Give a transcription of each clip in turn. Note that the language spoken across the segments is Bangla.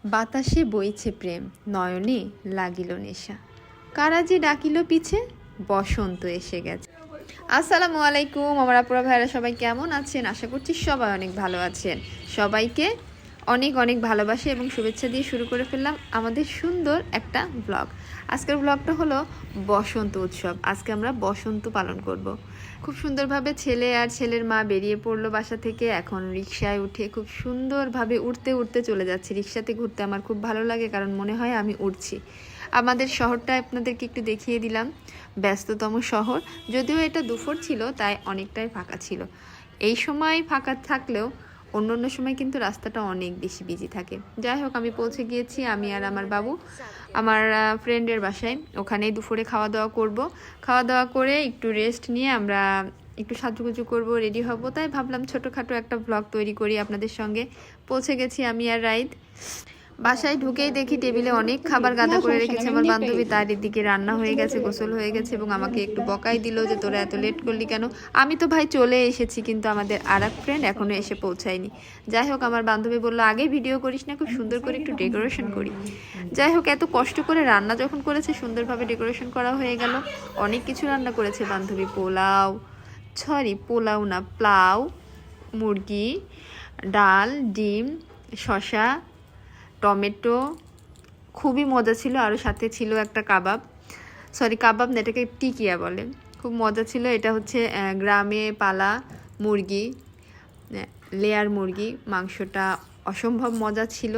বাতাসে বইছে প্রেম, নয়নে লাগিল নেশা, কারা যে ডাকিল পিছে, বসন্ত এসে গেছে। আসসালামু আলাইকুম আমার আপুরা ভাইরা, সবাই কেমন আছেন? আশা করছি সবাই অনেক ভালো আছেন। সবাইকে অনেক অনেক ভালোবাসা এবং শুভেচ্ছা দিয়ে শুরু করে ফেললাম আমাদের সুন্দর একটা ব্লগ। আজকের ব্লগটা হলো বসন্ত উৎসব। আজকে আমরা বসন্ত পালন করব। খুব সুন্দরভাবে ছেলে আর ছেলের মা বেরিয়ে পড়লো বাসা থেকে। এখন রিকশায় উঠে খুব সুন্দরভাবে উঠতে উঠতে চলে যাচ্ছে। রিকশাতে ঘুরতে আমার খুব ভালো লাগে, কারণ মনে হয় আমি উঠছি। আমাদের শহরটা আপনাদেরকে একটু দেখিয়ে দিলাম, ব্যস্ততম শহর। যদিও এটা দুপুর ছিল তাই অনেকটাই ফাঁকা ছিল। এই সময় ফাঁকা থাকলেও অন্য অন্য সময় কিন্তু রাস্তাটা অনেক বেশি বিজি থাকে। যাই হোক, আমি পৌঁছে গিয়েছি, আমি আর আমার বাবু আমার ফ্রেন্ডের বাসায়। ওখানেই দুপুরে খাওয়া দাওয়া করব। খাওয়া দাওয়া করে একটু রেস্ট নিয়ে আমরা একটু সাজুগুজু করব, রেডি হব। তাই ভাবলাম ছোটোখাটো একটা ব্লগ তৈরি করি আপনাদের সঙ্গে। পৌঁছে গেছি আমি আর রাইদ। বাসায় ঢুকেই দেখি টেবিলে অনেক খাবার গাদা করে রেখেছে আমার বান্ধবী। তার এদিকে রান্না হয়ে গেছে, গোসল হয়ে গেছে এবং আমাকে একটু বকাই দিল যে তোরা এত লেট করলি কেন। আমি তো ভাই চলে এসেছি, কিন্তু আমাদের আর এক ফ্রেন্ড এখনো এসে পৌঁছায়নি। যাই হোক, আমার বান্ধবী বললো আগে ভিডিও করিস না, খুব সুন্দর করে একটু ডেকোরেশন করি। যাই হোক, এত কষ্ট করে রান্না যখন করেছে, সুন্দরভাবে ডেকোরেশন করা হয়ে গেল। অনেক কিছু রান্না করেছে বান্ধবী। পোলাও না, প্লাউ, মুরগি, ডাল, ডিম, শসা, টমেটো, খুবই মজা ছিল। আরও সাথে ছিল একটা কাবাব, কাবাব না, এটাকে টিকিয়া বলে। খুব মজা ছিল। এটা হচ্ছে গ্রামে পালা মুরগি, লেয়ার মুরগি। মাংসটা অসম্ভব মজা ছিল।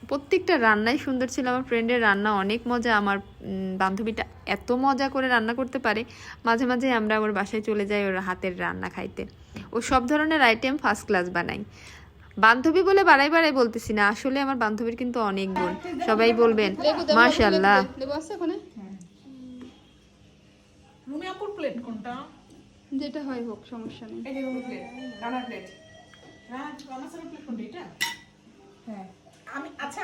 প্রত্যেকটা রান্নাই সুন্দর ছিল। আমার ফ্রেন্ডের রান্না অনেক মজা। আমার বান্ধবীটা এত মজা করে রান্না করতে পারে, মাঝে মাঝে আমরা ওর বাসায় চলে যাই ওর হাতের রান্না খাইতে। ও সব ধরনের আইটেম ফার্স্ট ক্লাস বানাই। বান্ধবী বলে বাড়াই বাড়াই বলতেছি না, আসলে আমার বান্ধবীর কিন্তু অনেক গুণ। সবাই বলবেন মাশাআল্লাহ। রুমি আপুর প্লেট কোনটা? যেটা হয় হোক, সমস্যা নেই। এই যে রুমি প্লেট, রানার প্লেট। রানার প্লেট কোনটা? এটা? হ্যাঁ।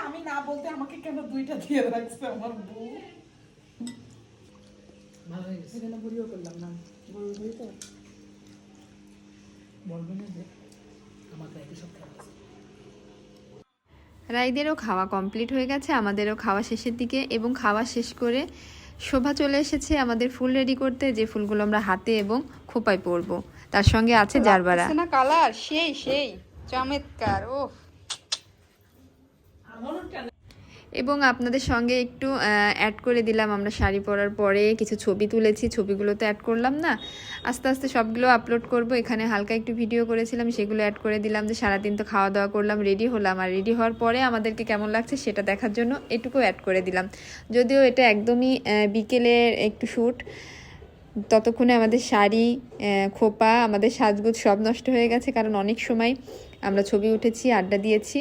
আমি না বলতে আমাকে কেন দুইটা দিয়ে রাখছে আমার বউ? ভালো হয়ে গেছে। এটা না বুড়িও করলাম না। বুড়ি বুড়ি তো বলবে না যে আমার গায়ে সব খেলা আছে। রাইদেরও খাওয়া কমপ্লিট হয়ে গেছে, আমাদেরও খাওয়া শেষের দিকে। এবং খাওয়া শেষ করে শোভা চলে এসেছে আমাদের ফুল রেডি করতে, যে ফুলগুলো আমরা হাতে এবং খোপায় পরবো। তার সঙ্গে আছে জারবারা। না কালার সেই সেই চমৎকার। ও এবং আপনাদের সঙ্গে একটু অ্যাড করে দিলাম, আমরা শাড়ি পরার পরে কিছু ছবি তুলেছি। ছবিগুলো তো অ্যাড করলাম না, আস্তে আস্তে সবগুলো আপলোড করব। এখানে হালকা একটু ভিডিও করেছিলাম, সেগুলো অ্যাড করে দিলাম। যে সারাদিন তো খাওয়া দাওয়া করলাম, রেডি হলাম, আর রেডি হওয়ার পরে আমাদেরকে কেমন লাগছে সেটা দেখার জন্য এটুকু অ্যাড করে দিলাম। যদিও এটা একদমই বিকেলের একটু শ্যুট, ততক্ষণে আমাদের শাড়ি, খোপা, আমাদের সাজগোজ সব নষ্ট হয়ে গেছে, কারণ অনেক সময় আমরা ছবি উঠেছি, আড্ডা দিয়েছি।